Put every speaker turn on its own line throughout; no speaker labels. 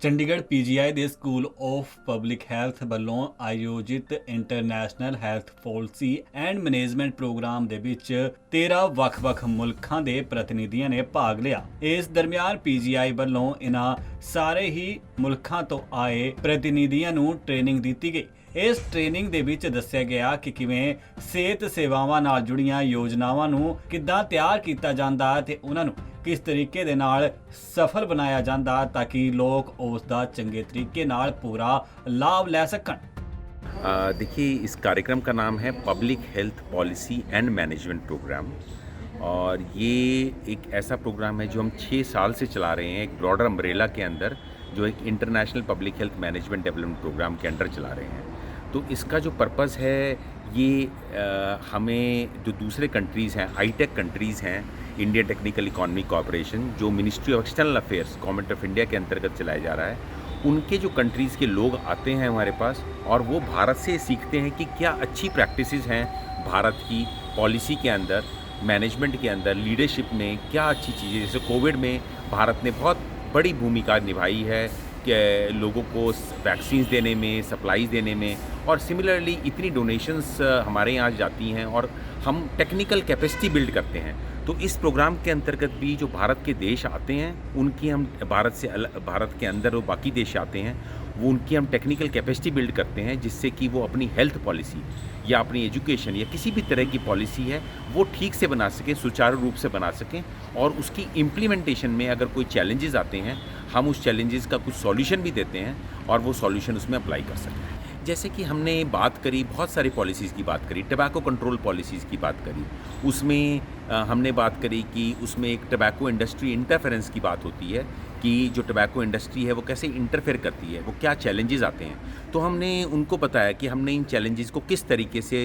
Chandigarh PGI ਦੇ school of public health ਵੱਲੋਂ ਆਯੋਜਿਤ international health policy and management programme ਦੇ ਵਿੱਚ 13 ਵੱਖ-ਵੱਖ ਮੁਲਕਾਂ ਦੇ ਪ੍ਰਤੀਨਿਧੀਆਂ ਨੇ ਭਾਗ ਲਿਆ। ਇਸ ਦਰਮਿਆਨ ਪੀਜੀਆਈ ਵੱਲੋਂ ਇਨ੍ਹਾਂ ਸਾਰੇ ਹੀ ਮੁਲਕਾਂ ਤੋਂ ਆਏ ਪ੍ਰਤੀਨਿਧੀਆਂ ਨੂੰ ਟ੍ਰੇਨਿੰਗ ਦਿੱਤੀ ਗਈ। ਇਸ ਟ੍ਰੇਨਿੰਗ ਦੇ ਵਿੱਚ ਦੱਸਿਆ ਗਿਆ ਕਿ ਕਿਵੇਂ ਸਿਹਤ ਸੇਵਾਵਾਂ ਨਾਲ ਜੁੜੀਆਂ ਯੋਜਨਾਵਾਂ ਨੂੰ ਕਿੱਦਾਂ ਤਿਆਰ ਕੀਤਾ ਜਾਂਦਾ ਤੇ ਉਹਨਾਂ ਨੂੰ किस तरीके दे नाल सफल बनाया जाता ताकि लोग उसका चंगे तरीके नाल पूरा लाभ ले सकन।
देखिए, इस कार्यक्रम का नाम है public health policy and management programme और ये एक ऐसा प्रोग्राम है जो हम 6 साल से चला रहे हैं, एक ब्रॉडर अम्ब्रेला के अंदर जो एक international public health management development programme के अंडर चला रहे हैं। तो इसका जो पर्पज़ है ये हमें जो दूसरे कंट्रीज़ हैं, हाईटेक कंट्रीज़ हैं, इंडिया टेक्निकल इकोनॉमी कॉर्पोरेशन जो ministry of external affairs government of India के अंतर्गत चलाया जा रहा है, उनके जो कंट्रीज़ के लोग आते हैं हमारे पास और वो भारत से सीखते हैं कि क्या अच्छी प्रैक्टिसेस हैं भारत की पॉलिसी के अंदर, मैनेजमेंट के अंदर, लीडरशिप में क्या अच्छी चीज़ें। जैसे कोविड में भारत ने बहुत बड़ी भूमिका निभाई है कि लोगों को वैक्सीन देने में, सप्लाईज देने में, और सिमिलरली इतनी डोनेशंस हमारे यहाँ जाती हैं और हम टेक्निकल कैपेसिटी बिल्ड करते हैं। तो इस प्रोग्राम के अंतर्गत भी जो भारत के देश आते हैं उनकी हम भारत के अंदर वो बाकी देश आते हैं वो उनकी हम टेक्निकल कैपेसिटी बिल्ड करते हैं जिससे कि वो अपनी हेल्थ पॉलिसी या अपनी एजुकेशन या किसी भी तरह की पॉलिसी है वो ठीक से बना सकें, सुचारू रूप से बना सकें, और उसकी इम्प्लीमेंटेशन में अगर कोई चैलेंजेस आते हैं हम उस चैलेंजेस का कुछ सॉल्यूशन भी देते हैं और वो सॉल्यूशन उसमें अप्लाई कर सकें। जैसे कि हमने बात करी, बहुत सारी पॉलिसीज़ की बात करी, टबैको कंट्रोल पॉलिसीज़ की बात करी, उसमें हमने बात करी कि उसमें एक टबैको इंडस्ट्री इंटरफेरेंस की बात होती है कि जो टबैको इंडस्ट्री है वो कैसे इंटरफेयर करती है, वो क्या चैलेंजेस आते हैं। तो हमने उनको बताया कि हमने इन चैलेंजेस को किस तरीके से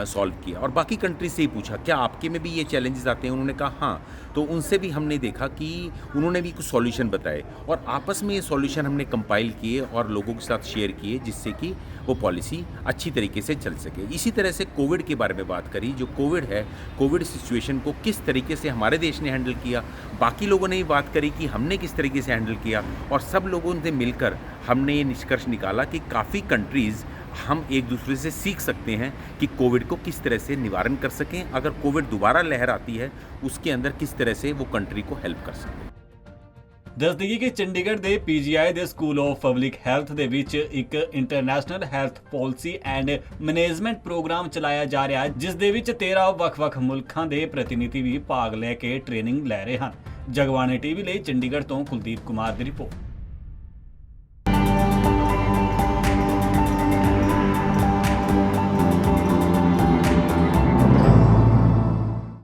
सॉल्व किया और बाकी कंट्रीज से ही पूछा क्या आपके में भी ये चैलेंजेस आते हैं, उन्होंने कहा हाँ। तो उनसे भी हमने देखा कि उन्होंने भी कुछ सॉल्यूशन बताए और आपस में ये सॉल्यूशन हमने कंपाइल किए और लोगों के साथ शेयर किए जिससे कि वो पॉलिसी अच्छी तरीके से चल सके। इसी तरह से कोविड के बारे में बात करी, जो कोविड है, कोविड सिचुएशन को किस तरीके से हमारे देश ने हैंडल किया, बाकी लोगों ने भी बात करी कि हमने किस तरीके से हैंडल किया, और सब लोगों से मिलकर हमने ये निष्कर्ष निकाला कि काफ़ी कंट्रीज़ हम एक दूसरे से सीख सकते हैं कि कोविड को किस तरह से निवारण कर सकें, अगर कोविड दोबारा लहर आती है उसके अंदर किस तरह से वो कंट्री को हेल्प कर सकें।
दस दईए कि चंडीगढ़ के पीजीआई के स्कूल ऑफ पब्लिक हैल्थ के विच एक international health policy and management programme चलाया जा रहा है जिस दे विच 13 ਵੱਖ-ਵੱਖ मुल्कों के प्रतिनिधि भी भाग लैके ट्रेनिंग लै रहे हैं। जगबानी टीवी ਲਈ चंडीगढ़ तो कुलदीप कुमार की रिपोर्ट।